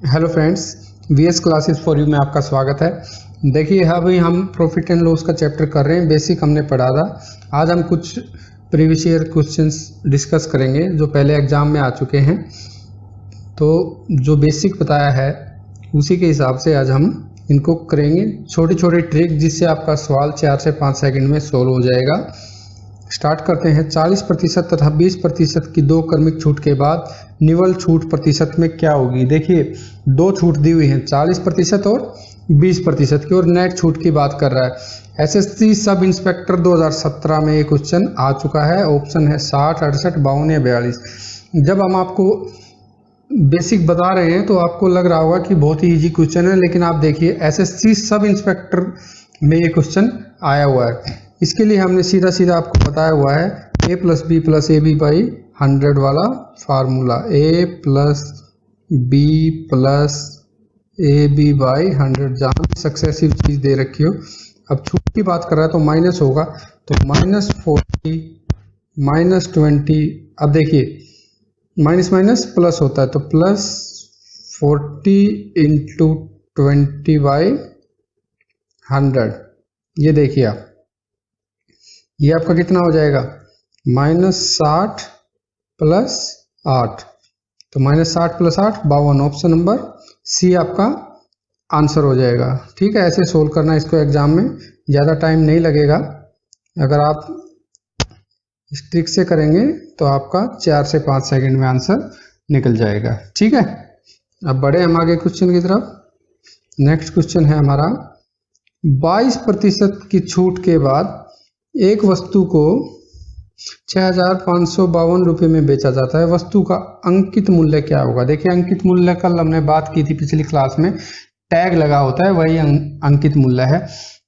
Hello friends, VS classes for you में आपका स्वागत है। देखिए अभी हम प्रॉफिट एंड लॉस का चैप्टर कर रहे हैं। बेसिक हमने पढ़ा था। आज हम कुछ प्रीवियस ईयर क्वेश्चंस डिस्कस करेंगे जो पहले एग्जाम में आ चुके हैं। तो जो बेसिक बताया है उसी के हिसाब से आज हम इनको करेंगे, छोटी छोटी ट्रिक, जिससे आपका सवाल 4 से 5 सेकंड में सोल्व हो जाएगा। स्टार्ट करते हैं। 40% तथा 20% की दो क्रमिक छूट के बाद निवल छूट प्रतिशत में क्या होगी। देखिए दो छूट दी हुई है, 40% और 20% की, और नेट छूट की बात कर रहा है। एसएससी सब इंस्पेक्टर 2017 में ये क्वेश्चन आ चुका है। ऑप्शन है 60, 68, 52 या 42। जब हम आपको बेसिक बता रहे हैं तो आपको लग रहा होगा कि बहुत ही इजी क्वेश्चन है, लेकिन आप देखिए एसएससी सब इंस्पेक्टर में ये क्वेश्चन आया हुआ है। इसके लिए हमने सीधा सीधा आपको बताया हुआ है a plus b plus a b by 100 वाला formula. a plus b plus a b by 100, जहाँ सक्सेसिव चीज दे रखी हो। अब छूट की बात कर रहा है तो माइनस होगा, तो -40 -20। अब देखिए माइनस माइनस प्लस होता है, तो प्लस 40 इंटू 20 बाई 100। ये देखिए आप, ये आपका कितना हो जाएगा, -60 प्लस 8, तो -60 प्लस 8 52। ऑप्शन नंबर सी आपका आंसर हो जाएगा। ठीक है, ऐसे सोल्व करना इसको एग्जाम में, ज़्यादा टाइम नहीं लगेगा। अगर आप इस ट्रिक से करेंगे तो आपका 4 से 5 सेकंड में आंसर निकल जाएगा। ठीक है, अब बढ़े हम आगे क्वेश्चन की तरफ। नेक्स्ट क्वेश्चन है हमारा, 22% की छूट के बाद एक वस्तु को 6,552 रुपये में बेचा जाता है। वस्तु का अंकित मूल्य क्या होगा। देखिए अंकित मूल्य कल हमने बात की थी पिछली क्लास में, टैग लगा होता है, वही अंकित मूल्य है।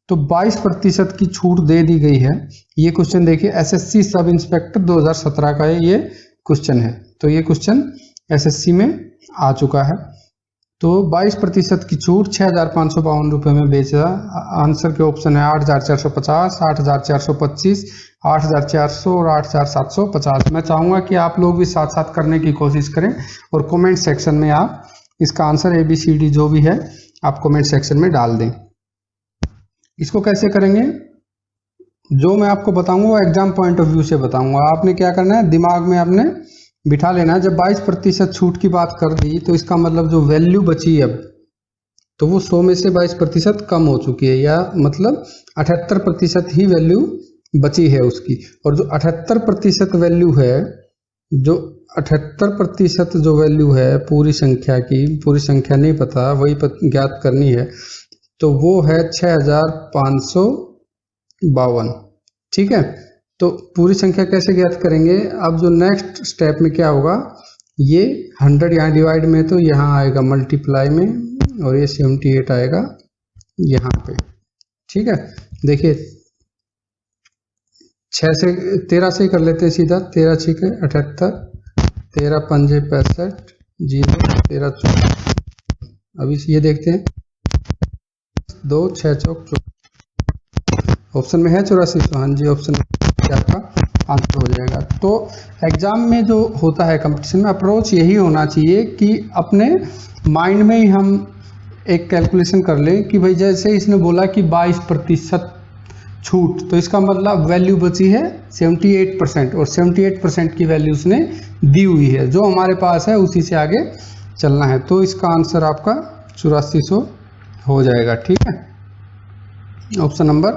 तो 22% की छूट दे दी गई है। ये क्वेश्चन देखिए एसएससी सब इंस्पेक्टर 2017 का ये क्वेश्चन है। तो ये क्वेश्चन एसएससी में आ चुका है। तो 22% की छूट 6,552 रुपये में बेचा। आंसर के ऑप्शन है 8,450, 8,425, 8,400 और 8,750। मैं चाहूँगा कि आप लोग भी साथ साथ करने की कोशिश करें और कमेंट सेक्शन में आप इसका आंसर ABCD जो भी है आप कमेंट सेक्शन में डाल दें। इसको कैसे करेंगे, जो मैं आपको बताऊंगा वो एग्जाम पॉइंट ऑफ व्यू से बताऊंगा। आपने क्या करना है, दिमाग में आपने बिठा लेना है। जब 22% छूट की बात कर दी तो इसका मतलब जो वैल्यू बची अब, तो वो 100 में से 22% कम हो चुकी है, या मतलब 78% ही वैल्यू बची है उसकी। और जो 78% वैल्यू है, जो 78% जो वैल्यू है पूरी संख्या की, पूरी संख्या नहीं पता, वही ज्ञात करनी है, तो वो है 6,552। ठीक है, तो पूरी संख्या कैसे ज्ञात करेंगे। अब जो नेक्स्ट स्टेप में क्या होगा, ये 100 यहाँ डिवाइड में, तो यहाँ आएगा मल्टीप्लाई में, और ये 78 आएगा यहाँ पे। ठीक है, देखिए 6 से 13 से ही कर लेते हैं सीधा। 13 6 है 78, 13 5 65, 0 13 14। अभी ये देखते हैं, 2 6 चौक 24। ऑप्शन में है 84। हाँ जी, ऑप्शन आपका आंसर हो जाएगा। तो एग्जाम में जो होता है कंपटीशन में, अप्रोच यही होना चाहिए कि अपने माइंड में ही हम एक कैलकुलेशन कर लें कि भाई जैसे इसने बोला कि 22% छूट, तो इसका मतलब वैल्यू बची है 78%, और 78% की वैल्यू उसने दी हुई है। जो हमारे पास है उसी से आगे चलना है। तो इसका आंसर आपका 8400 हो जाएगा। ठीक है, ऑप्शन नंबर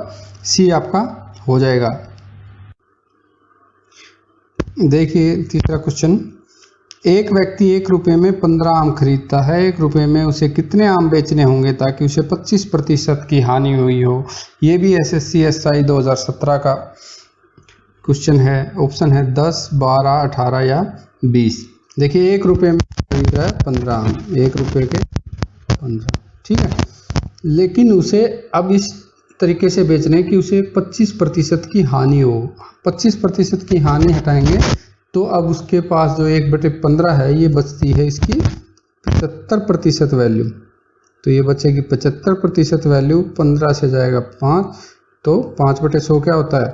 सी आपका हो जाएगा। देखिए तीसरा क्वेश्चन, एक व्यक्ति 1 रुपये में 15 आम खरीदता है। 1 रुपये में उसे कितने आम बेचने होंगे ताकि उसे 25% की हानि हुई हो। ये भी एसएससी SI 2017 का क्वेश्चन है। ऑप्शन है 10, 12, 18 या 20। देखिए 1 रुपये में खरीद रहा है 15 आम, 1 रुपये के 15। ठीक है, लेकिन उसे अब इस तरीके से बेचने कि उसे 25% की हानि हो। 25% की हानि हटाएंगे तो अब उसके पास जो 1/15 है, ये बचती है इसकी 75% वैल्यू। तो ये बचेगी 75% वैल्यू, 15 से जाएगा 5, तो 5/100 क्या होता है,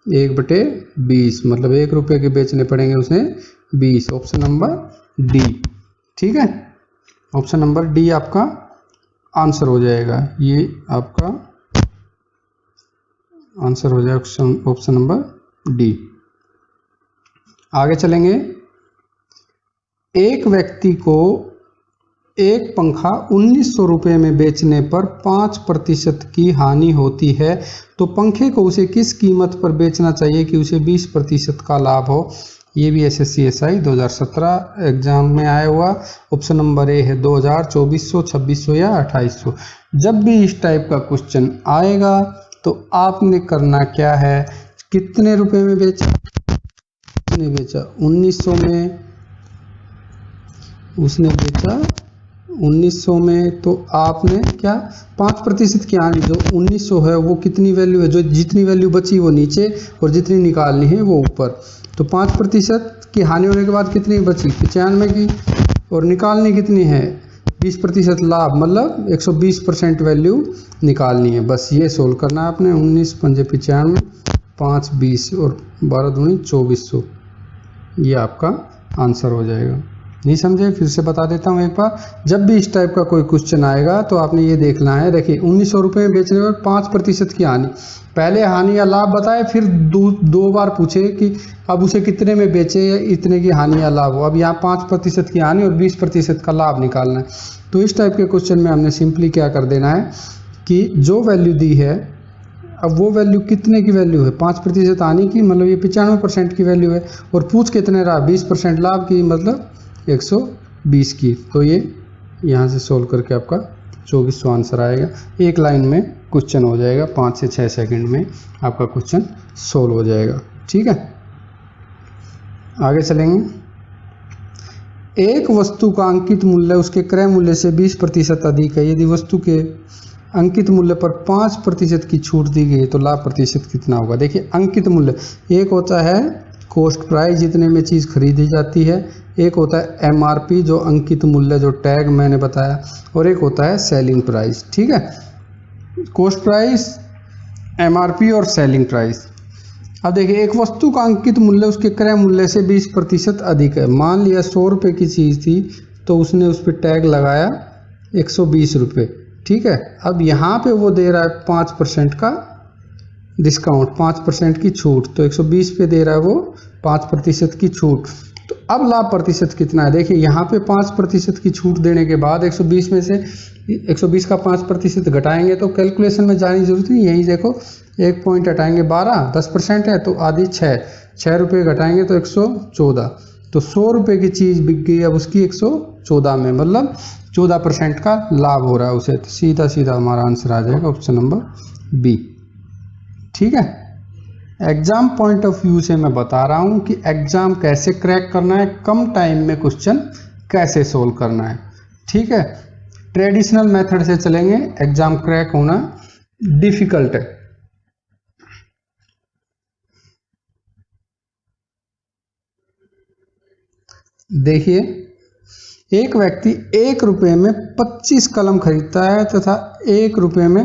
1/20। मतलब 1 रुपये के बेचने पड़ेंगे उसे 20। Option number D. ठीक है, ऑप्शन नंबर डी आपका आंसर हो जाएगा। ये आपका आंसर हो जाएगा ऑप्शन नंबर डी। आगे चलेंगे। एक व्यक्ति को एक पंखा 1900 रुपये में बेचने पर 5% की हानि होती है, तो पंखे को उसे किस कीमत पर बेचना चाहिए कि उसे 20% का लाभ हो। ये भी SSC SI 2017 एग्जाम में आया हुआ। ऑप्शन नंबर ए है 2000, 2400, 2600 या 2800। जब भी इस टाइप का क्वेश्चन आएगा तो आपने करना क्या है, कितने रुपए में बेचा, कितने बेचा 1900 में, उसने बेचा 1900 में, तो आपने क्या 5% की हानि, जो 1900 है वो कितनी वैल्यू है, जो जितनी वैल्यू बची वो नीचे और जितनी निकालनी है वो ऊपर। तो 5% की हानि होने के बाद कितनी बची 95 की, और निकालनी कितनी है 20% लाभ, मतलब 120% वैल्यू निकालनी है। बस ये सोल्व करना है आपने। 19 पंजे 95, 5 20 और 12 दूनी 2400, ये आपका आंसर हो जाएगा। नहीं समझे, फिर से बता देता हूँ एक बार। जब भी इस टाइप का कोई क्वेश्चन आएगा तो आपने ये देखना है, देखिए 1900 रुपये में बेचने पर 5% की हानि, पहले हानि या लाभ बताए, फिर दो बार पूछे कि अब उसे कितने में बेचे या इतने की हानि या लाभ हो। अब यहाँ 5% की हानि और 20% का लाभ निकालना है। तो इस टाइप के क्वेश्चन में हमने सिंपली क्या कर देना है कि जो वैल्यू दी है, अब वो वैल्यू कितने की वैल्यू है 5% हानि की, मतलब ये 95% की वैल्यू है, और पूछ कितने रहा 20% लाभ की, मतलब 120 की। तो ये यहाँ से सोल्व करके आपका 2400 आंसर आएगा। एक लाइन में क्वेश्चन हो जाएगा, 5 से 6 सेकंड में आपका क्वेश्चन सोल्व हो जाएगा। ठीक है, आगे चलेंगे। एक वस्तु का अंकित मूल्य उसके क्रय मूल्य से 20% अधिक है। यदि वस्तु के अंकित मूल्य पर 5% की छूट दी गई तो लाभ प्रतिशत कितना होगा। देखिए अंकित मूल्य, एक होता है कॉस्ट प्राइस जितने में चीज़ खरीदी जाती है, एक होता है MRP जो अंकित मूल्य जो टैग मैंने बताया, और एक होता है सेलिंग प्राइस। ठीक है, कॉस्ट प्राइस, MRP और सेलिंग प्राइस। अब देखिए एक वस्तु का अंकित मूल्य उसके क्रय मूल्य से 20% अधिक है। मान लिया 100 रुपये की चीज़ थी तो उसने उस पर टैग लगाया 120 रुपये। ठीक है, अब यहाँ पे वो दे रहा है 5% का डिस्काउंट, 5% की छूट, तो 120 पे दे रहा है वो 5% की छूट। तो अब लाभ प्रतिशत कितना है, देखिए यहाँ पे 5% की छूट देने के बाद 120 में से 120 का 5% घटाएंगे तो कैलकुलेशन में जाने की जरूरत नहीं, यही देखो एक पॉइंट हटाएंगे 12, 10% है तो आधी 6 रुपये घटाएंगे तो 114, तो 100 रुपये की चीज़ बिक गई अब उसकी 114 में, मतलब 14% का लाभ हो रहा है उसे। तो सीधा सीधा हमारा आंसर आ जाएगा ऑप्शन नंबर बी। ठीक है, एग्जाम पॉइंट ऑफ व्यू से मैं बता रहा हूं कि एग्जाम कैसे क्रैक करना है, कम टाइम में क्वेश्चन कैसे सोल्व करना है। ठीक है, ट्रेडिशनल मेथड से चलेंगे, एग्जाम क्रैक होना डिफिकल्ट है। देखिए एक व्यक्ति 1 रुपये में 25 कलम खरीदता है तथा 1 रुपये में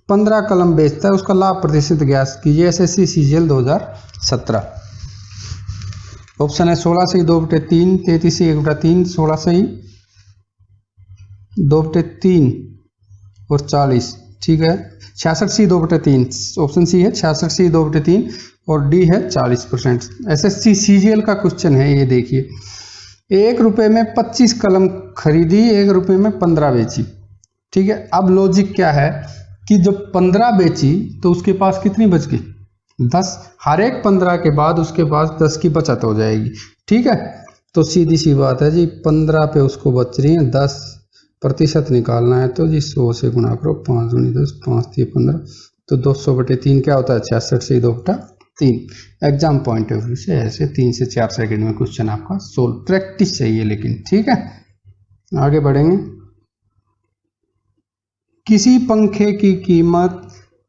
15 कलम बेचता है, उसका लाभ प्रतिशत ज्ञात कीजिए। SSC CGL 2017। ऑप्शन है 16 सही 2/3, 33 सही 1/3, 16 सही 2/3 और 40। ठीक है, 66 सही 2/3, ऑप्शन सी है 66 सही 2/3 और डी है 40%। SSC CGL का क्वेश्चन है ये, देखिए 1 रुपये में 25 कलम खरीदी, 1 रुपये में 15 बेची। ठीक है, अब लॉजिक क्या है कि जब 15 बेची तो उसके पास कितनी बच गई 10, हर एक 15 के बाद उसके पास 10 की बचत हो जाएगी। ठीक है, तो सीधी सी बात है जी, 15 पे उसको बच रही है 10% निकालना है तो जी 100 से गुणा करो, 5 दूनी 10, 5 3 15, तो 200/3 क्या होता है 66 से 2/3। एग्जाम पॉइंट ऑफ व्यू से ऐसे 3 से 4 सेकंड में क्वेश्चन आपका सोल्व, प्रैक्टिस चाहिए लेकिन। ठीक है, आगे बढ़ेंगे। किसी पंखे की कीमत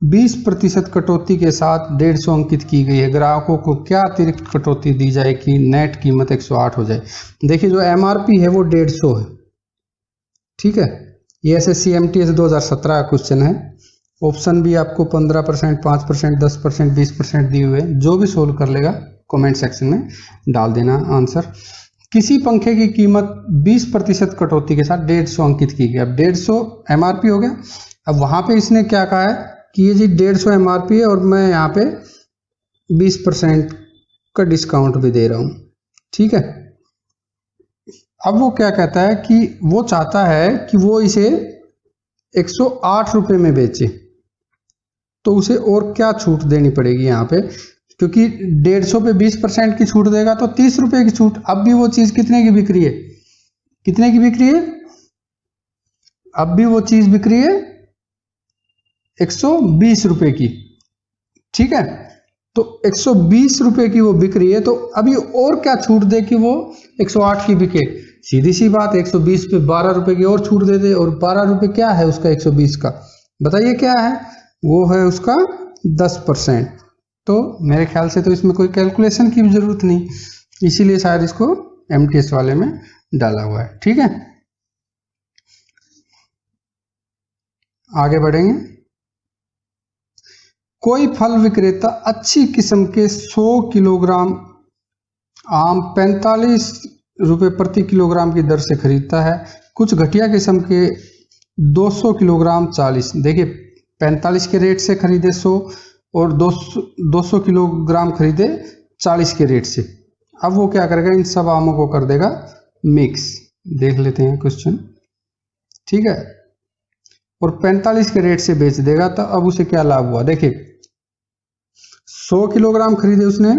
20% कटौती के साथ 150 अंकित की गई है, ग्राहकों को क्या अतिरिक्त कटौती दी जाए कि नेट कीमत 108 हो जाए। देखिए जो MRP है वो 150 है। ठीक है, ये SSC MTS 2017 का क्वेश्चन है। ऑप्शन भी आपको 15%, 5%, 10%, 20% दिए हुए, जो भी सोल्व कर लेगा कमेंट सेक्शन में डाल देना आंसर। किसी पंखे की कीमत 20% कटौती के साथ 150 अंकित की गई। अब 150 एमआरपी हो गया। अब वहां पे इसने क्या कहा है कि ये जी 150 एमआरपी है और मैं यहाँ पे 20% का डिस्काउंट भी दे रहा हूं, ठीक है। अब वो क्या कहता है कि वो चाहता है कि वो इसे 108 रुपये में बेचे, तो उसे और क्या छूट देनी पड़ेगी यहाँ पे, क्योंकि 150 पे 20% की छूट देगा तो 30 रुपये की छूट। अब भी वो चीज कितने की बिक रही है, कितने की बिक रही है, अब भी वो चीज बिक रही है 120 रुपये की, ठीक है। तो 120 रुपये की वो बिक रही है, तो अभी और क्या छूट दे कि वो 108 की बिके। सीधी सी बात, 120 पे 12 रुपए की और छूट दे दे। और 12 रुपये क्या है उसका 120 का, बताइए क्या है, वो है उसका 10%। तो मेरे ख्याल से तो इसमें कोई कैलकुलेशन की भी जरूरत नहीं, इसीलिए शायद इसको एमटीएस वाले में डाला हुआ है, ठीक है। आगे बढ़ेंगे। कोई फल विक्रेता अच्छी किस्म के 100 किलोग्राम आम 45 रुपये प्रति किलोग्राम की दर से खरीदता है। कुछ घटिया किस्म के 200 किलोग्राम 40, देखिए 45 के रेट से खरीदे 100 और 200 किलोग्राम खरीदे 40 के रेट से। अब वो क्या करेगा, इन सब आमों को कर देगा मिक्स। देख लेते हैं क्वेश्चन, ठीक है। और 45 के रेट से बेच देगा, तो अब उसे क्या लाभ हुआ, देखिए 100 किलोग्राम खरीदे उसने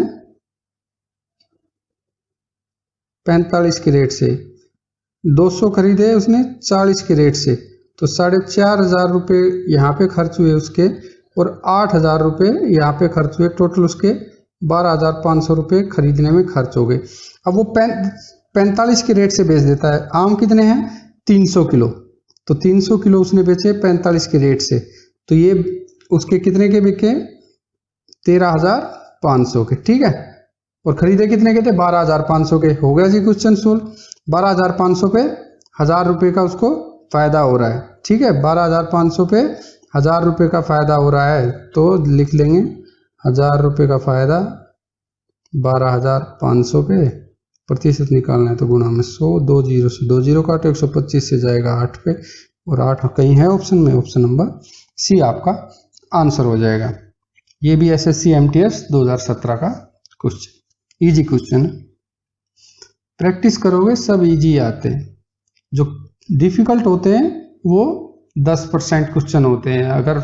45 के रेट से, 200 खरीदे उसने 40 के रेट से, तो 4,500 रुपये यहाँ पे खर्च हुए उसके, और 8,000 रुपये यहाँ पे खर्च हुए। टोटल उसके 12,500 रुपये खरीदने में खर्च हो गए। अब वो 45 के रेट से बेच देता है। आम कितने हैं, 300 किलो, तो 300 किलो उसने बेचे 45 के रेट से, तो ये उसके कितने के बिके, 13,500 के, ठीक है। और खरीदे कितने के थे, 12,500 के। हो गया जी क्वेश्चन सोल्व। 12,500 पे 1,000 रुपये का उसको फायदा हो रहा है, ठीक है। 12,500 पे 1,000 रुपये का फायदा हो रहा है, तो लिख लेंगे 1,000 रुपये का फायदा 12,500 पे, प्रतिशत निकालना है तो गुणा में 100, 2 जीरो से 2 जीरो काटो, 125 से जाएगा 8 पे, और 8 कहीं है ऑप्शन में, ऑप्शन नंबर सी आपका आंसर हो जाएगा। ये भी एसएससी एमटीएस 2017 का क्वेश्चन, इजी क्वेश्चन है। प्रैक्टिस करोगे सब इजी आते हैं, जो डिफिकल्ट होते हैं वो 10% क्वेश्चन होते हैं। अगर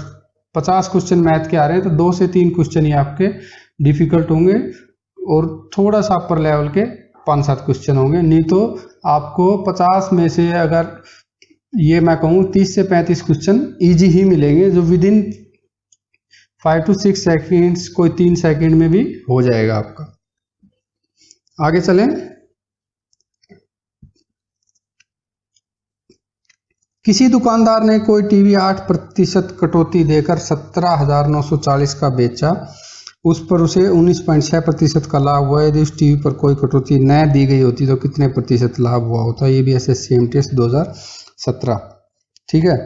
50 क्वेश्चन मैथ के आ रहे हैं तो 2 से 3 क्वेश्चन ही आपके डिफिकल्ट होंगे, और थोड़ा सा अपर लेवल के 5-7 क्वेश्चन होंगे। नहीं तो आपको 50 में से अगर ये मैं कहूँ 30 से 35 क्वेश्चन इजी ही मिलेंगे, जो विद इन 5 to 6 सेकेंड्स, कोई 3 सेकेंड में भी हो जाएगा आपका। आगे चलें। किसी दुकानदार ने कोई टीवी 8% कटौती देकर 17,940 का बेचा, उस पर उसे 19.6% का लाभ हुआ। यदि उस टीवी पर कोई कटौती न दी गई होती तो कितने प्रतिशत लाभ हुआ होता। ये भी एसएससी एमटीएस 2017, ठीक है।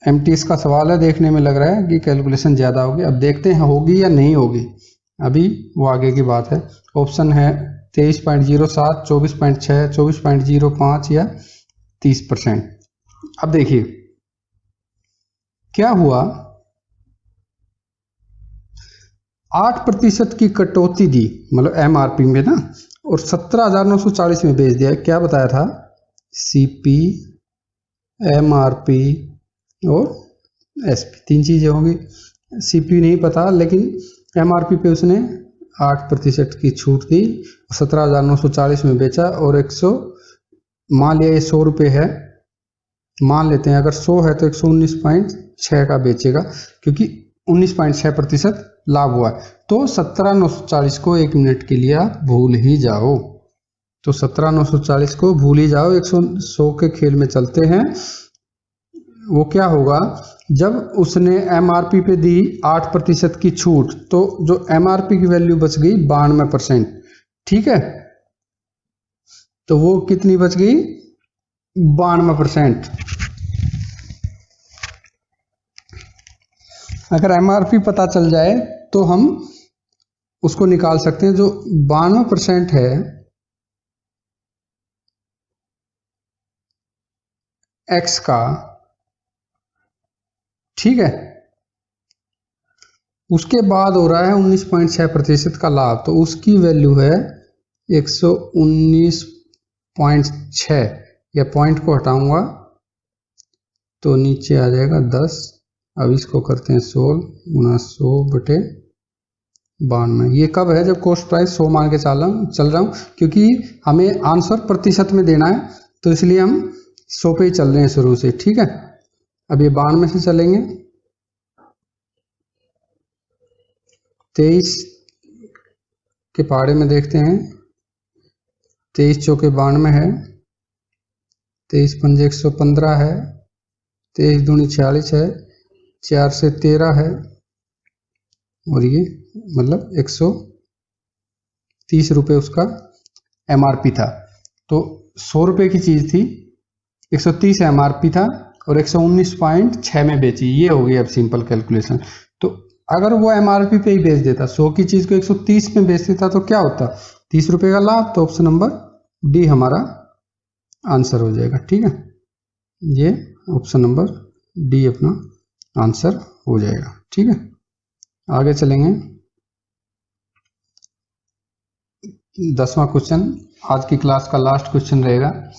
एमटीएस का सवाल है, देखने में लग रहा है कि कैलकुलेशन ज़्यादा होगी। अब देखते हैं होगी या नहीं होगी, अभी वो आगे की बात है। ऑप्शन है 23.07, 24.6, 24.05 या 30%। अब देखिए क्या हुआ, 8% की कटौती दी, मतलब एमआरपी में ना, और 17,940 में बेच दिया। क्या बताया था, सीपी, एमआरपी और एसपी, 3 चीजें होंगी। सीपी नहीं पता, लेकिन एमआरपी पे उसने 8% की छूट दी, 17,940 में बेचा, और 100, मान लिया ये 100 रुपये है, मान लेते हैं अगर 100 है तो 119.6 का बेचेगा, क्योंकि 19.6% लाभ हुआ है। तो 17,940 को 1 मिनट के लिए आप भूल ही जाओ, तो 17,940 को भूल ही जाओ। 100 के खेल में चलते हैं। वो क्या होगा, जब उसने एमआरपी पे दी 8% की छूट, तो जो एमआरपी की वैल्यू बच गई 92%, ठीक है। तो वो कितनी बच गई, 92%। अगर एमआरपी पता चल जाए तो हम उसको निकाल सकते हैं। जो 92% है x का, ठीक है, उसके बाद हो रहा है 19.6% का लाभ, तो उसकी वैल्यू है 119.6। या पॉइंट को हटाऊंगा तो नीचे आ जाएगा 10। अब इसको करते हैं 16 गुना 100/92। ये कब है? जब कॉस्ट प्राइस 100 मान के चल रहा हूँ, क्योंकि हमें आंसर प्रतिशत में देना है, तो इसलिए हम 100 पे ही चल रहे हैं शुरू से, ठीक है। अब ये 92 से चलेंगे, 23 के पहाड़े में देखते हैं, 23 चौके 92 है, 23 पंजे 115 है, 23 दूनी 46 है, 4 से 13 है, और ये मतलब 130 रुपये उसका MRP था। तो 100 रुपये की चीज़ थी, 130 MRP था और 119.6 में बेची। ये हो गई अब सिंपल कैलकुलेशन। तो अगर वो MRP पे ही बेच देता, 100 की चीज़ को 130 में बेच देता, तो क्या होता? 30 रुपये का लाभ। तो ऑप्शन नंबर डी हमारा आंसर हो जाएगा, ठीक है। ये ऑप्शन नंबर डी अपना आंसर हो जाएगा, ठीक है। आगे चलेंगे, 10वां क्वेश्चन आज की क्लास का लास्ट क्वेश्चन रहेगा।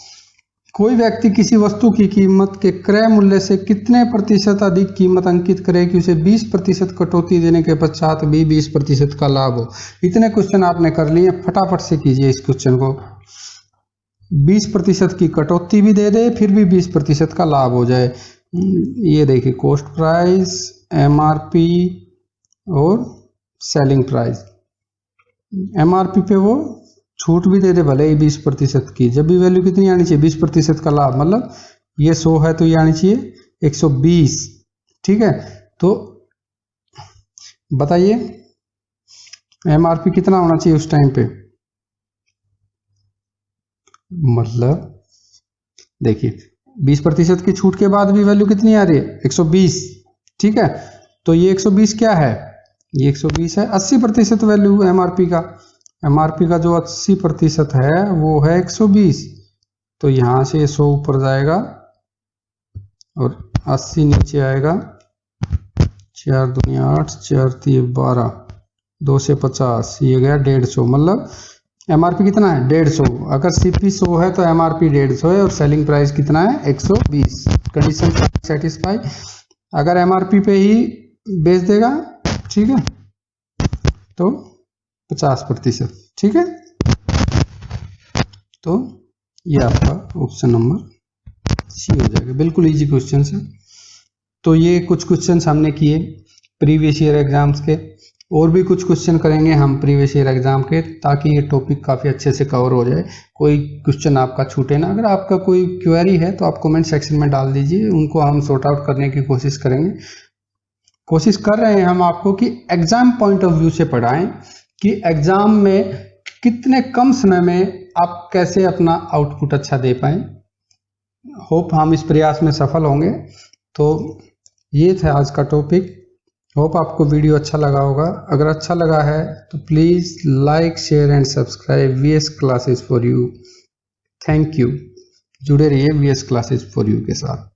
कोई व्यक्ति किसी वस्तु की कीमत के क्रय मूल्य से कितने प्रतिशत अधिक कीमत अंकित करे कि उसे 20% कटौती देने के पश्चात भी 20% का लाभ हो। इतने क्वेश्चन आपने कर लिए, फटाफट से कीजिए इस क्वेश्चन को। 20% की कटौती भी दे दे, फिर भी 20% का लाभ हो जाए। ये देखिए, कॉस्ट प्राइस, MRP और सेलिंग प्राइस। MRP पे वो छूट भी दे दे भले ही 20% की, जब भी वैल्यू कितनी आनी चाहिए? 20% का लाभ। मतलब ये 100 है तो ये आनी चाहिए 120, ठीक है। तो बताइए MRP कितना होना चाहिए उस टाइम पे? मतलब देखिए, 20% की छूट के बाद भी वैल्यू कितनी आ रही है? 120, ठीक है। तो ये 120 क्या है? ये 120 है 80% वैल्यू MRP का। MRP का जो 80% है वो है 120। तो यहां से 100 ऊपर जाएगा और 80 नीचे आएगा। 4 दूनी 8, 4 3 12, 2 से 50, ये गया 150। मतलब MRP कितना है? 150। अगर CP 100 है तो MRP 150 है और सेलिंग प्राइस कितना है? 120। Condition satisfy. अगर MRP पे ही बेच देगा, ठीक है, तो 50%, ठीक है। तो ये आपका ऑप्शन नंबर सी हो जाएगा। बिल्कुल इजी क्वेश्चन है। तो ये कुछ क्वेश्चन हमने किए प्रीवियस ईयर एग्जाम्स के, और भी कुछ क्वेश्चन करेंगे हम प्रीवियस ईयर एग्जाम के, ताकि ये टॉपिक काफ़ी अच्छे से कवर हो जाए, कोई क्वेश्चन आपका छूटे ना। अगर आपका कोई क्वेरी है तो आप कमेंट सेक्शन में डाल दीजिए, उनको हम सॉर्ट आउट करने की कोशिश करेंगे। कोशिश कर रहे हैं हम आपको कि एग्जाम पॉइंट ऑफ व्यू से पढ़ाएं, कि एग्जाम में कितने कम समय में आप कैसे अपना आउटपुट अच्छा दे पाएं। होप हम इस प्रयास में सफल होंगे। तो ये था आज का टॉपिक। होप आपको वीडियो अच्छा लगा होगा। अगर अच्छा लगा है तो please like, share and subscribe VS classes for you. Thank you. जुड़े रहिए VS क्लासेस फॉर यू के साथ।